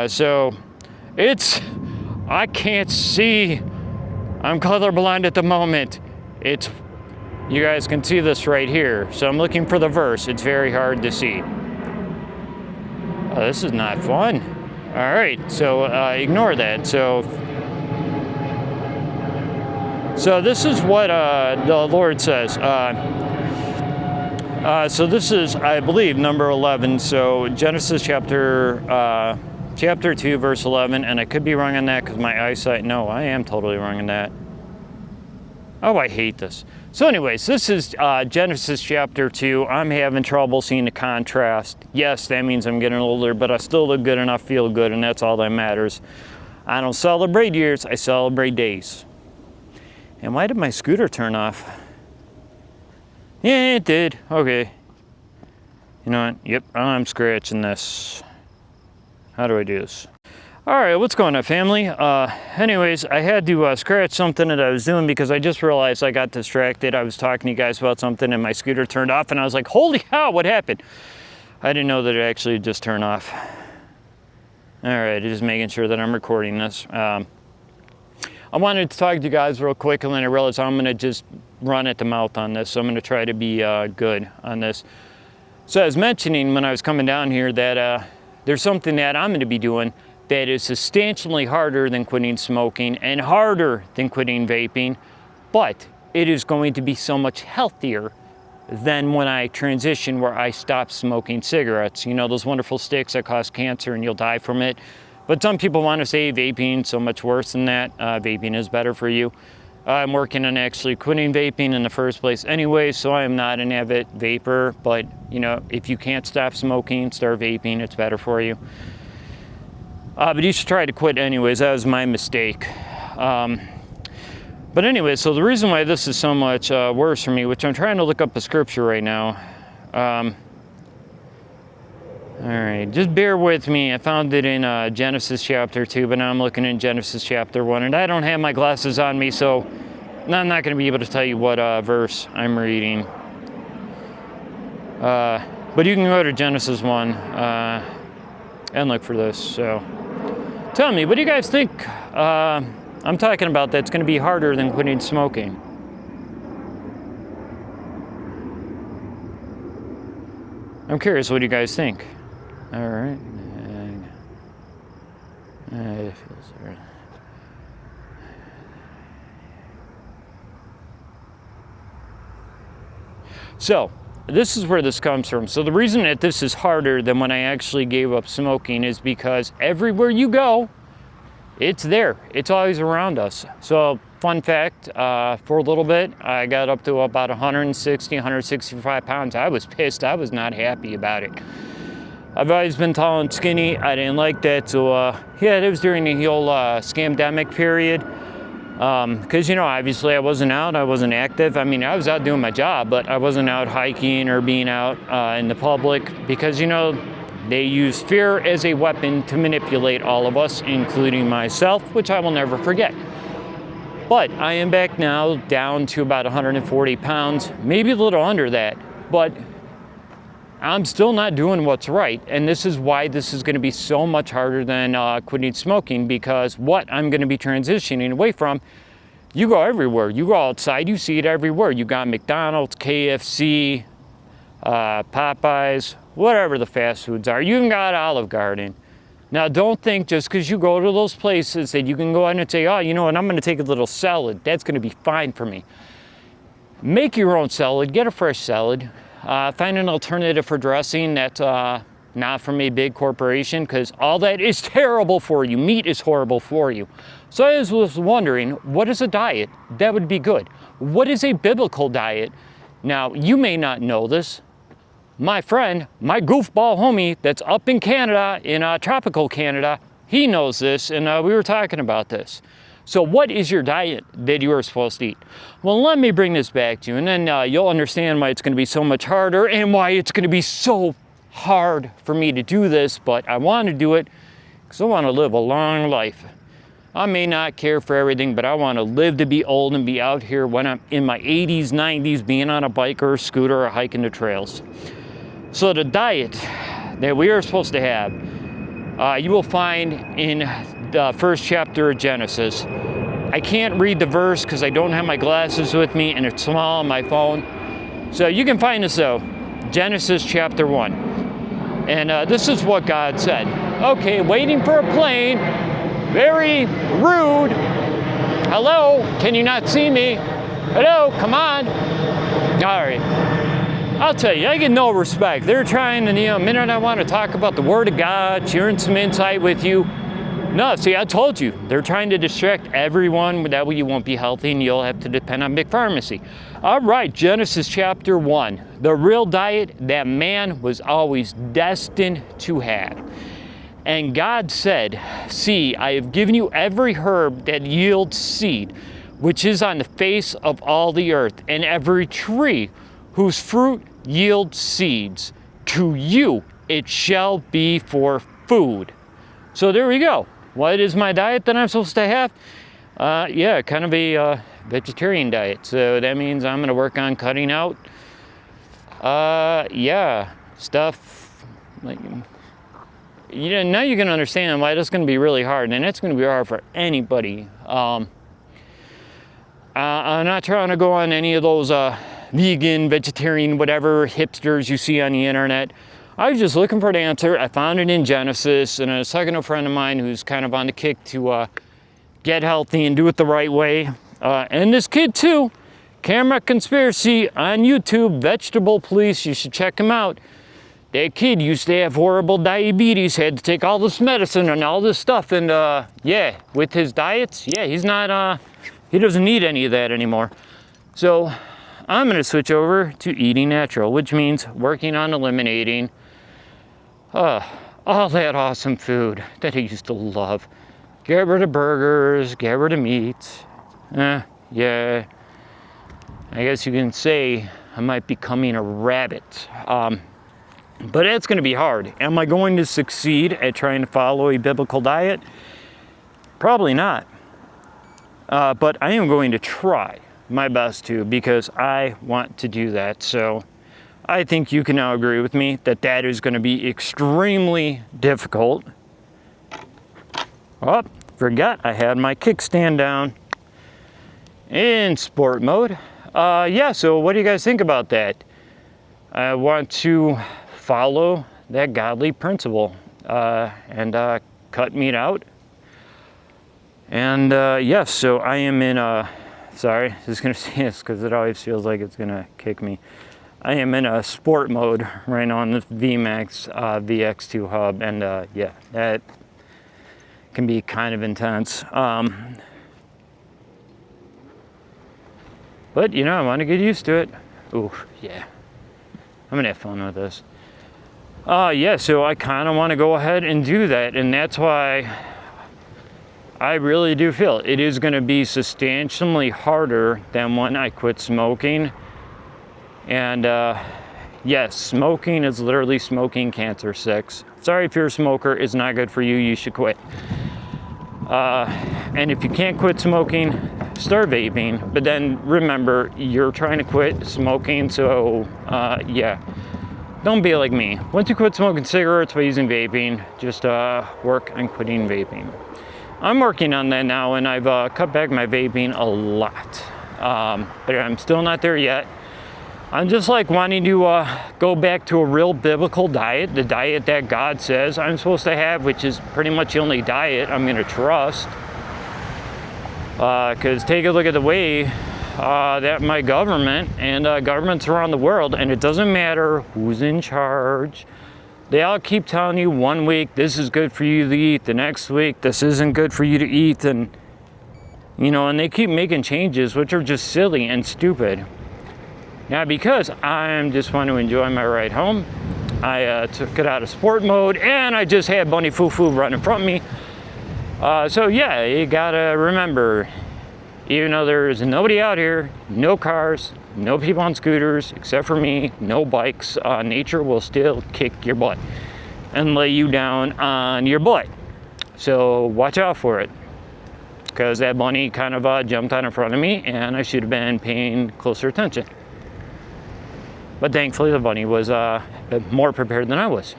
So it's, I can't see. I'm colorblind at the moment. It's, you guys can see this right here. So I'm looking for the verse. It's very hard to see. Oh, this is not fun. All right, so ignore that. So this is what the Lord says. So this is, I believe, number 11. So Genesis chapter 2, verse 11. And I could be wrong on that because my eyesight, no, I am totally wrong on that. Oh, I hate this. So anyways, this is Genesis chapter 2. I'm having trouble seeing the contrast. Yes, that means I'm getting older, but I still look good enough, feel good, and that's all that matters. I don't celebrate years, I celebrate days. And why did my scooter turn off? Yeah, it did. Okay. You know what? Yep, I'm scratching this. How do I do this? All right, what's going on, family? Anyways, I had to scratch something that I was doing because I just realized I got distracted. I was talking to you guys about something and my scooter turned off and I was like, holy cow, what happened? I didn't know that it actually just turned off. All right, just making sure that I'm recording this. I wanted to talk to you guys real quick, and then I realized I'm gonna just run at the mouth on this. So I'm gonna try to be good on this. So I was mentioning when I was coming down here that there's something that I'm gonna be doing that is substantially harder than quitting smoking and harder than quitting vaping, but it is going to be so much healthier than when I transition where I stopped smoking cigarettes. You know, those wonderful sticks that cause cancer and you'll die from it. But some people want to say vaping so much worse than that. Vaping is better for you. I'm working on actually quitting vaping in the first place anyway, so I am not an avid vapor, but you know, if you can't stop smoking, start vaping, it's better for you. But you should try to quit anyways. That was my mistake. But anyway, so the reason why this is so much worse for me, which I'm trying to look up a scripture right now. All right, just bear with me. I found it in Genesis chapter 2, but now I'm looking in Genesis chapter 1, and I don't have my glasses on me, so I'm not going to be able to tell you what verse I'm reading. But you can go to Genesis 1 and look for this. So tell me, what do you guys think I'm talking about that's going to be harder than quitting smoking? I'm curious, what do you guys think? All right. It feels there. So, this is where this comes from. So the reason that this is harder than when I actually gave up smoking is because everywhere you go, it's there. It's always around us. So, fun fact, for a little bit, I got up to about 160, 165 pounds. I was pissed. I was not happy about it. I've always been tall and skinny. I didn't like that. So, yeah, it was during the whole scamdemic period. Because, you know, obviously I wasn't out, I wasn't active. I mean, I was out doing my job, but I wasn't out hiking or being out in the public because, you know, they use fear as a weapon to manipulate all of us, including myself, which I will never forget. But I am back now down to about 140 pounds, maybe a little under that, but I'm still not doing what's right. And this is why this is going to be so much harder than quitting smoking, because what I'm going to be transitioning away from, you go everywhere. You go outside, you see it everywhere. You got McDonald's, KFC, Popeyes, whatever the fast foods are. You even got Olive Garden. Now, don't think just because you go to those places that you can go in and say, oh, you know what, I'm going to take a little salad. That's going to be fine for me. Make your own salad. Get a fresh salad. Find an alternative for dressing that's not from a big corporation, because all that is terrible for you. Meat is horrible for you. So I was wondering, what is a diet that would be good? What is a biblical diet? Now, you may not know this. My friend, my goofball homie that's up in Canada, in tropical Canada, he knows this, and we were talking about this. So what is your diet that you are supposed to eat? Well, let me bring this back to you, and then you'll understand why it's going to be so much harder and why it's going to be so hard for me to do this, but I want to do it because I want to live a long life. I may not care for everything, but I want to live to be old and be out here when I'm in my 80s, 90s, being on a bike or a scooter or hiking the trails. So the diet that we are supposed to have, you will find in the first chapter of Genesis. I can't read the verse because I don't have my glasses with me and it's small on my phone. So you can find this though, Genesis chapter 1. And this is what God said. Okay, waiting for a plane, very rude. Hello, can you not see me? Hello, come on. All right. I'll tell you, I get no respect. They're trying to, you know, the minute I want to talk about the Word of God, sharing some insight with you. No, see, I told you, they're trying to distract everyone. That way you won't be healthy and you'll have to depend on big pharmacy. All right, Genesis chapter 1, the real diet that man was always destined to have. And God said, see, I have given you every herb that yields seed, which is on the face of all the earth, and every tree whose fruit yields seeds. To you it shall be for food. So there we go. What is my diet that I'm supposed to have? Yeah, kind of a vegetarian diet. So that means I'm going to work on cutting out, yeah, stuff like, you know, now you can understand why that's going to be really hard, and it's going to be hard for anybody. I'm not trying to go on any of those vegan, vegetarian, whatever hipsters you see on the internet. I was just looking for an answer. I found it in Genesis, and I was talking to a friend of mine who's kind of on the kick to get healthy and do it the right way. And this kid too, Camera Conspiracy on YouTube, Vegetable Police, you should check him out. That kid used to have horrible diabetes, had to take all this medicine and all this stuff, and yeah, with his diets, yeah, he's not, he doesn't need any of that anymore. So I'm going to switch over to eating natural, which means working on eliminating all that awesome food that I used to love. Get rid of burgers, get rid of meats. Yeah, I guess you can say I might be becoming a rabbit. But it's going to be hard. Am I going to succeed at trying to follow a biblical diet? Probably not. But I am going to try my best to, because I want to do that. So I think you can now agree with me that that is going to be extremely difficult. Oh, forgot I had my kickstand down in sport mode. Yeah, so what do you guys think about that? I want to follow that godly principle and cut meat out. And yes, so I am in sorry, I'm just gonna say this because it always feels like it's gonna kick me. I am in a sport mode right now on the VMAX VX2Hub, and yeah, that can be kind of intense. But you know, I want to get used to it. Ooh, yeah. I'm gonna have fun with this. Yeah, so I kind of want to go ahead and do that, and that's why I really do feel it is going to be substantially harder than when I quit smoking. And yes, smoking is literally smoking cancer 6. Sorry if you're a smoker, it's not good for you, you should quit. And if you can't quit smoking, start vaping. But then remember, you're trying to quit smoking, so yeah. Don't be like me. Once you quit smoking cigarettes by using vaping, just work on quitting vaping. I'm working on that now, and I've cut back my vaping a lot. But I'm still not there yet. I'm just like wanting to go back to a real biblical diet, the diet that God says I'm supposed to have, which is pretty much the only diet I'm going to trust. Because take a look at the way that my government and governments around the world, and it doesn't matter who's in charge, they all keep telling you one week this is good for you to eat, the next week this isn't good for you to eat, and you know, and they keep making changes which are just silly and stupid. Now, because I just want to enjoy my ride home, I took it out of sport mode, and I just had Bunny Foo Foo right in front of me. So yeah, you gotta remember, even though there's nobody out here, no cars, no people on scooters, except for me, no bikes, nature will still kick your butt and lay you down on your butt. So watch out for it, because that bunny kind of jumped out in front of me, and I should have been paying closer attention. But thankfully the bunny was more prepared than I was.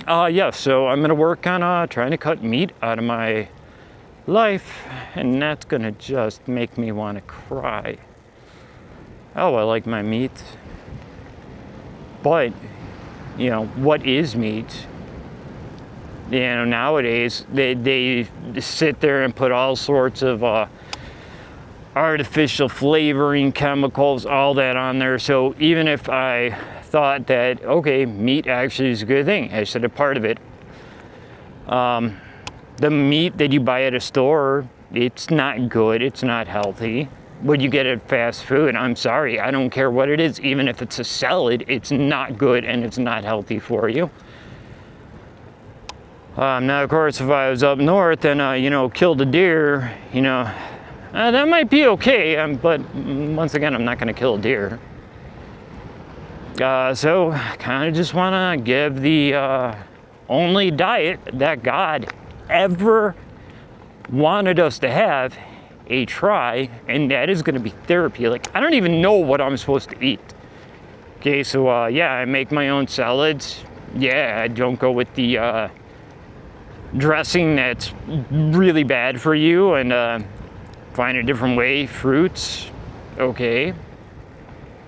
Yeah, so I'm gonna work on trying to cut meat out of my life, and that's gonna just make me want to cry. Oh, I like my meat, but you know, what is meat? You know, nowadays they sit there and put all sorts of artificial flavoring, chemicals, all that on there. So even if I thought that, okay, meat actually is a good thing, I said a part of it, the meat that you buy at a store, it's not good, it's not healthy. What you get at fast food, I'm sorry, I don't care what it is, even if it's a salad, it's not good and it's not healthy for you. Now, of course, if I was up north and, you know, killed a deer, you know, that might be okay, but once again, I'm not going to kill a deer. So, I kind of just want to give the only diet that God ever wanted us to have a try, and that is going to be therapy. Like, I don't even know what I'm supposed to eat. Okay, so yeah, I make my own salads. Yeah, I don't go with the dressing that's really bad for you, and find a different way. Fruits, okay.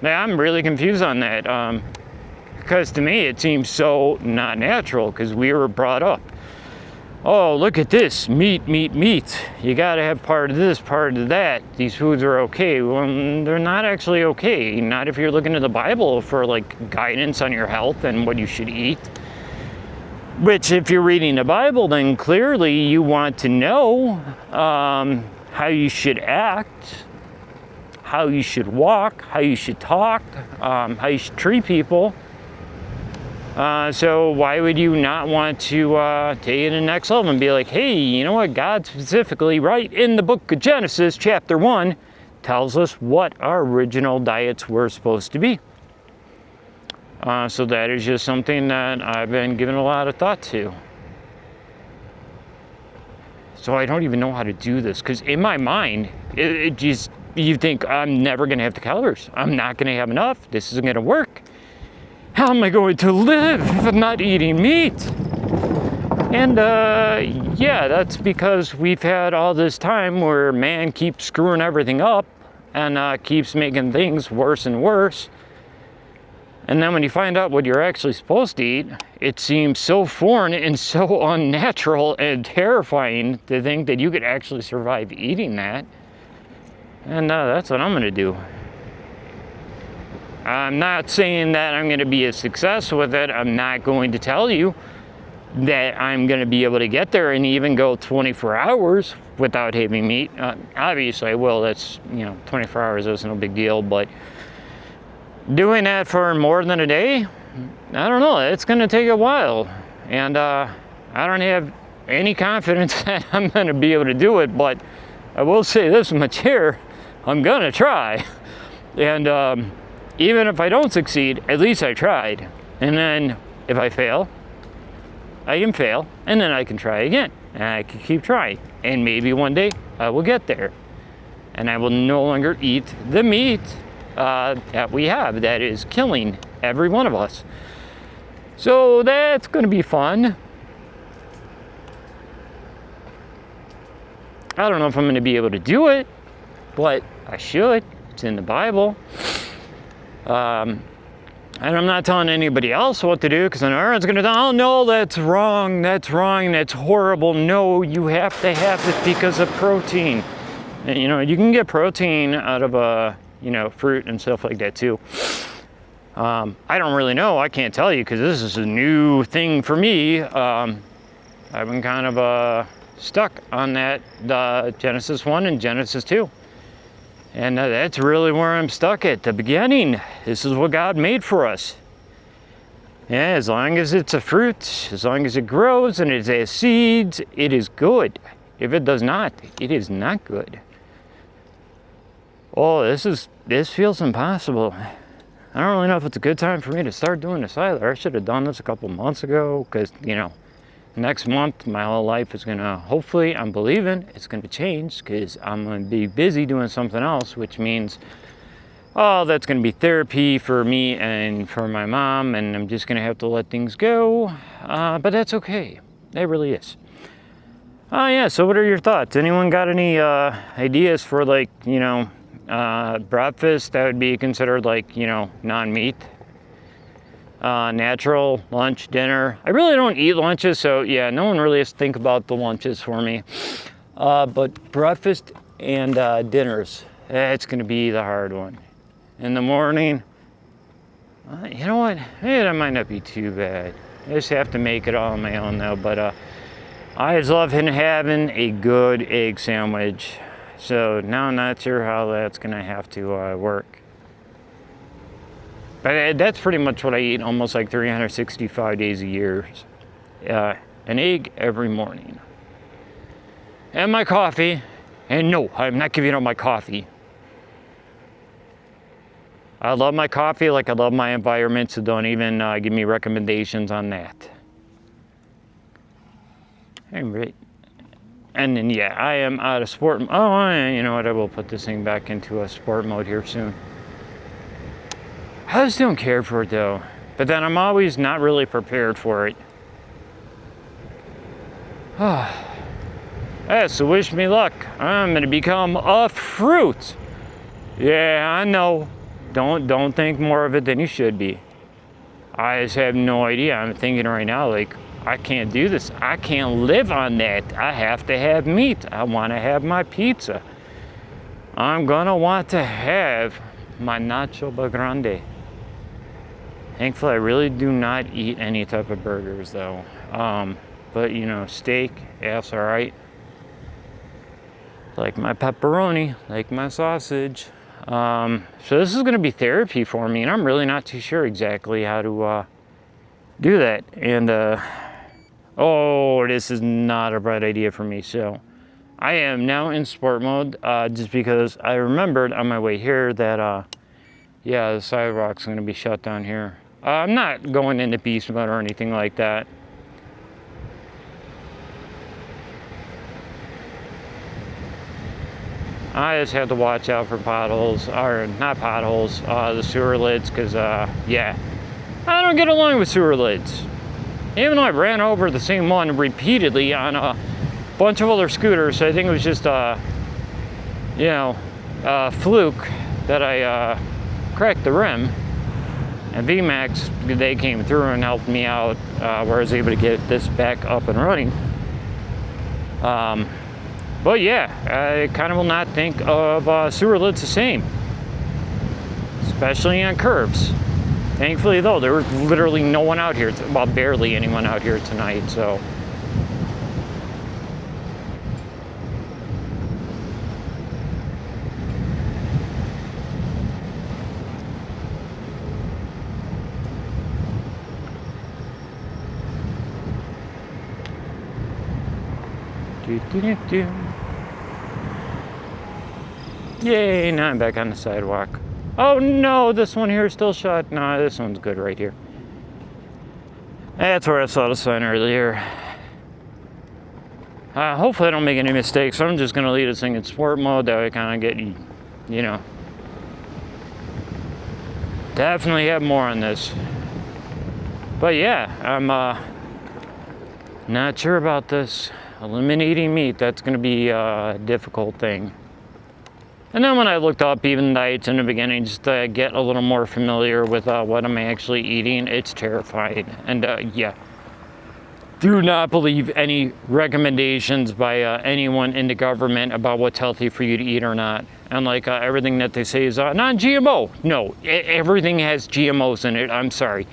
Now, I'm really confused on that, because to me it seems so not natural, because we were brought up, oh, look at this, meat, meat, meat. You gotta have part of this, part of that. These foods are okay. Well, they're not actually okay. Not if you're looking to the Bible for like guidance on your health and what you should eat. Which, if you're reading the Bible, then clearly you want to know how you should act, how you should walk, how you should talk, how you should treat people. So why would you not want to take it to the next level and be like, hey, you know what? God specifically, right in the book of Genesis, chapter 1, tells us what our original diets were supposed to be. So that is just something that I've been giving a lot of thought to. So I don't even know how to do this, because in my mind, it just, you think I'm never going to have the calories. I'm not going to have enough. This isn't going to work. How am I going to live if I'm not eating meat? And yeah, that's because we've had all this time where man keeps screwing everything up and keeps making things worse and worse. And then when you find out what you're actually supposed to eat, it seems so foreign and so unnatural and terrifying to think that you could actually survive eating that. And that's what I'm gonna do. I'm not saying that I'm gonna be a success with it. I'm not going to tell you that I'm gonna be able to get there and even go 24 hours without having meat. Obviously I will, that's, 24 hours is no big deal, but doing that for more than a day, I don't know, it's gonna take a while. And I don't have any confidence that I'm gonna be able to do it, but I will say this much here, I'm gonna try. And even if I don't succeed, at least I tried. And then if I fail, I can fail, and then I can try again. And I can keep trying. And maybe one day I will get there. And I will no longer eat the meat that we have that is killing every one of us. So that's gonna be fun. I don't know if I'm gonna be able to do it, but I should. It's in the Bible. And I'm not telling anybody else what to do, because then everyone's gonna say, oh no, that's wrong, that's horrible. No, you have to have it because of protein. And you can get protein out of fruit and stuff like that too. I don't really know, I can't tell you, because this is a new thing for me. I've been kind of stuck on that Genesis 1 and Genesis 2. And that's really where I'm stuck at the beginning. This is what God made for us. Yeah, as long as it's a fruit, as long as it grows and it has seeds, it is good. If it does not, it is not good. Oh, this feels impossible. I don't really know if it's a good time for me to start doing the siler. I should have done this a couple months ago, because, next month my whole life is gonna, hopefully, I'm believing it's gonna change, because I'm gonna be busy doing something else, which means, that's gonna be therapy for me and for my mom, and I'm just gonna have to let things go, but that's okay. It really is. Oh yeah, so what are your thoughts? Anyone got any ideas for, like, breakfast that would be considered, like, non-meat? Natural, lunch, dinner. I really don't eat lunches, so yeah, no one really has to think about the lunches for me. But breakfast and dinners, it's gonna be the hard one. In the morning, you know what? Hey, that might not be too bad. I just have to make it all on my own though, but I just love having a good egg sandwich. So now I'm not sure how that's gonna have to work. But that's pretty much what I eat almost like 365 days a year. An egg every morning. And my coffee. And no, I'm not giving up my coffee. I love my coffee like I love my environment, so don't even give me recommendations on that. Right. And then yeah, I am out of sport. Oh, you know what? I will put this thing back into a sport mode here soon. I just don't care for it though. But then I'm always not really prepared for it. Yeah, so wish me luck. I'm gonna become a fruit. Yeah, I know. Don't think more of it than you should be. I just have no idea. I'm thinking right now, like, I can't do this. I can't live on that. I have to have meat. I want to have my pizza. I'm gonna want to have my nacho grande. Thankfully, I really do not eat any type of burgers though. But steak, that's all right. Like my pepperoni, like my sausage. So this is gonna be therapy for me, and I'm really not too sure exactly how to do that. And this is not a bright idea for me. So I am now in sport mode, just because I remembered on my way here that the sidewalk's gonna be shut down here. I'm not going into beast mode or anything like that. I just have to watch out for potholes, or not potholes, the sewer lids, because I don't get along with sewer lids. Even though I ran over the same one repeatedly on a bunch of other scooters, I think it was just a fluke that I cracked the rim. And VMAX, they came through and helped me out, where I was able to get this back up and running. But yeah, I kind of will not think of sewer lids the same, especially on curbs. Thankfully though, there was literally no one out here, well, barely anyone out here tonight, so. Yay, now I'm back on the sidewalk. Oh no, this one here is still shut. No, this one's good right here. That's where I saw the sign earlier. Hopefully I don't make any mistakes. I'm just gonna leave this thing in sport mode. That way I kind of get, you know, definitely have more on this. But yeah, I'm not sure about this. Eliminating meat, that's going to be a difficult thing. And then when I looked up even diets in the beginning, just to get a little more familiar with what I'm actually eating, it's terrifying. And yeah, do not believe any recommendations by anyone in the government about what's healthy for you to eat or not. And like everything that they say is non-GMO. No, everything has GMOs in it. I'm sorry.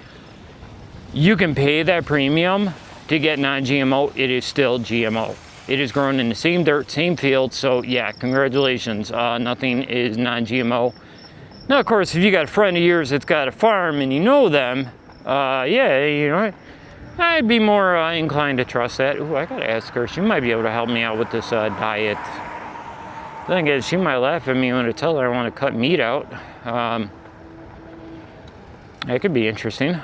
You can pay that premium to get non-GMO, it is still GMO. It is grown in the same dirt, same field, so yeah, congratulations. Nothing is non-GMO. Now, of course, if you got a friend of yours that's got a farm and you know them, yeah, you know, I'd be more inclined to trust that. Ooh, I gotta ask her. She might be able to help me out with this diet. The thing is, she might laugh at me when I tell her I want to cut meat out. That could be interesting.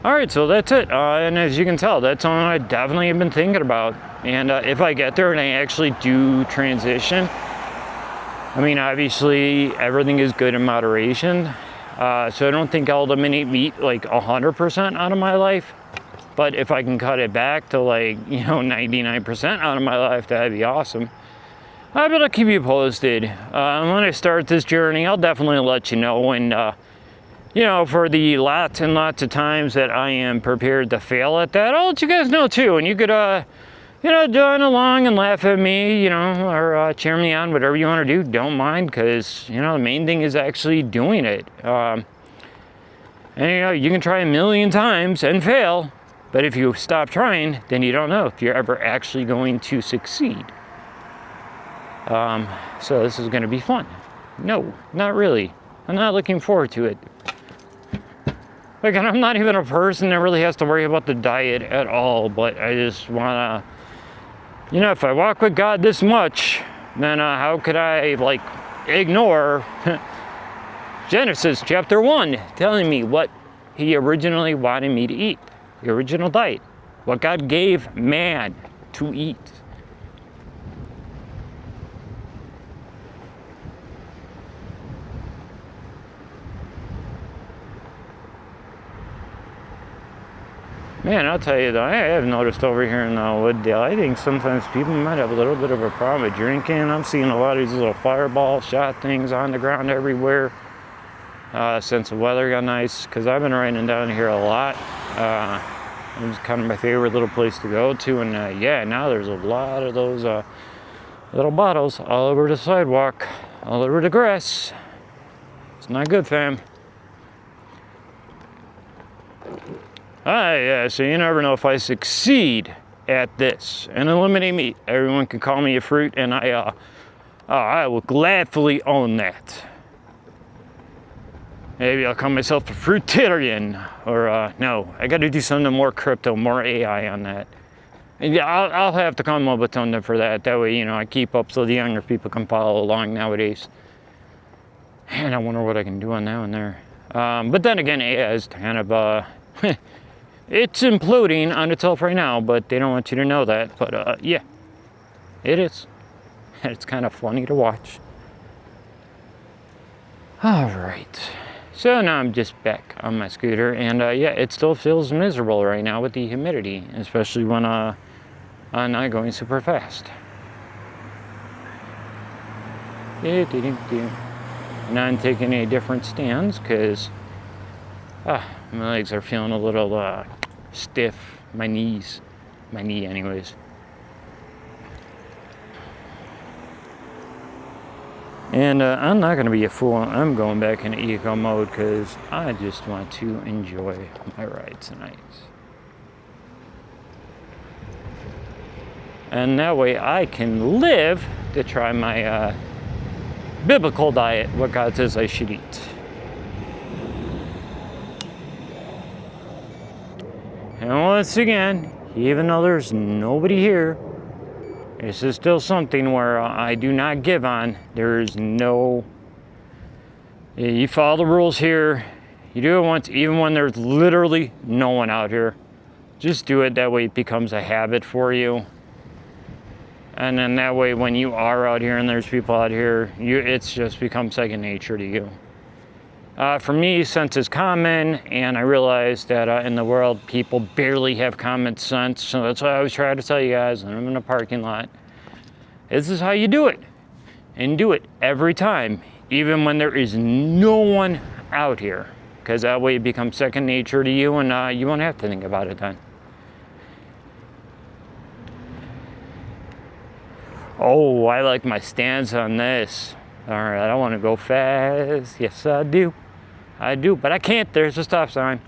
All right, so that's it. And as you can tell, that's something I definitely have been thinking about. And if I get there and I actually do transition, I mean, obviously everything is good in moderation. So I don't think I'll eliminate meat like 100% out of my life. But if I can cut it back to like, you know, 99% out of my life, that'd be awesome. But I'll keep you posted. When I start this journey, I'll definitely let you know. And, you know, for the lots and lots of times that I am prepared to fail at that, I'll let you guys know too. And you could, you know, join along and laugh at me, you know, or cheer me on, whatever you want to do. Don't mind, because, you know, the main thing is actually doing it. And, you know, you can try a million times and fail, but if you stop trying, then you don't know if you're ever actually going to succeed. So this is going to be fun. No, not really. I'm not looking forward to it. Like, and I'm not even a person that really has to worry about the diet at all, but I just want to, you know, if I walk with God this much, then how could I, like, ignore Genesis chapter 1 telling me what he originally wanted me to eat, the original diet, what God gave man to eat. Man, I'll tell you though, I have noticed over here in Wooddale, I think sometimes people might have a little bit of a problem with drinking. I'm seeing a lot of these little fireball shot things on the ground everywhere since the weather got nice, because I've been riding down here a lot. It was kind of my favorite little place to go to, and yeah, now there's a lot of those little bottles all over the sidewalk, all over the grass. It's not good, fam. Yeah, so you never know if I succeed at this and eliminate meat. Everyone can call me a fruit, and I will gladly own that. Maybe I'll call myself a fruitarian, or no, I got to do something more crypto, more AI on that. And yeah, I'll have to come up with something for that. That way, you know, I keep up so the younger people can follow along nowadays. And I wonder what I can do on that one there. But then again, AI is kind of it's imploding on itself right now, but they don't want you to know that. But yeah, it is. It's kind of funny to watch. All right. So now I'm just back on my scooter, and yeah, it still feels miserable right now with the humidity, especially when I'm not going super fast. not taking any different stands because my legs are feeling a little stiff. My knee anyways. And I'm not going to be a fool. I'm going back into eco mode because I just want to enjoy my ride tonight. And that way I can live to try my biblical diet, what God says I should eat. And once again, even though there's nobody here, this is still something where I do not give on. There's no, you follow the rules here. You do it once, even when there's literally no one out here. Just do it, that way it becomes a habit for you. And then that way when you are out here and there's people out here, it's just become second nature to you. For me, sense is common, and I realize that in the world, people barely have common sense. So that's why I always try to tell you guys when I'm in a parking lot, this is how you do it. And do it every time, even when there is no one out here. Because that way it becomes second nature to you, and you won't have to think about it then. Oh, I like my stance on this. All right, I don't want to go fast. Yes, I do. I do, but I can't. There's a stop sign.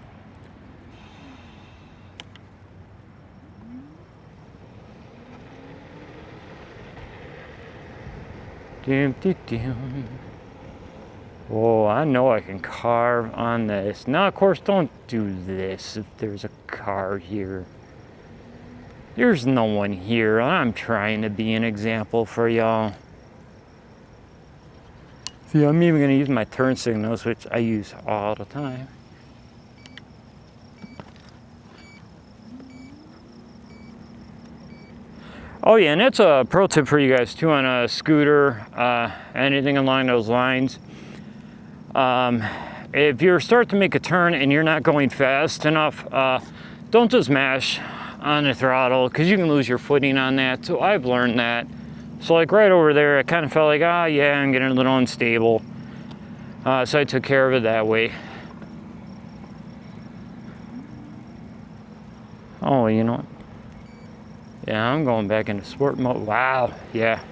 Oh, I know I can carve on this. Now, of course, don't do this if there's a car here. There's no one here. I'm trying to be an example for y'all. See, I'm even going to use my turn signals, which I use all the time. Oh yeah, and that's a pro tip for you guys too on a scooter, anything along those lines. If you start to make a turn and you're not going fast enough, don't just mash on the throttle because you can lose your footing on that. So I've learned that. So like right over there, I kind of felt like, yeah, I'm getting a little unstable. So I took care of it that way. Oh, you know what? Yeah, I'm going back into sport mode. Wow, yeah.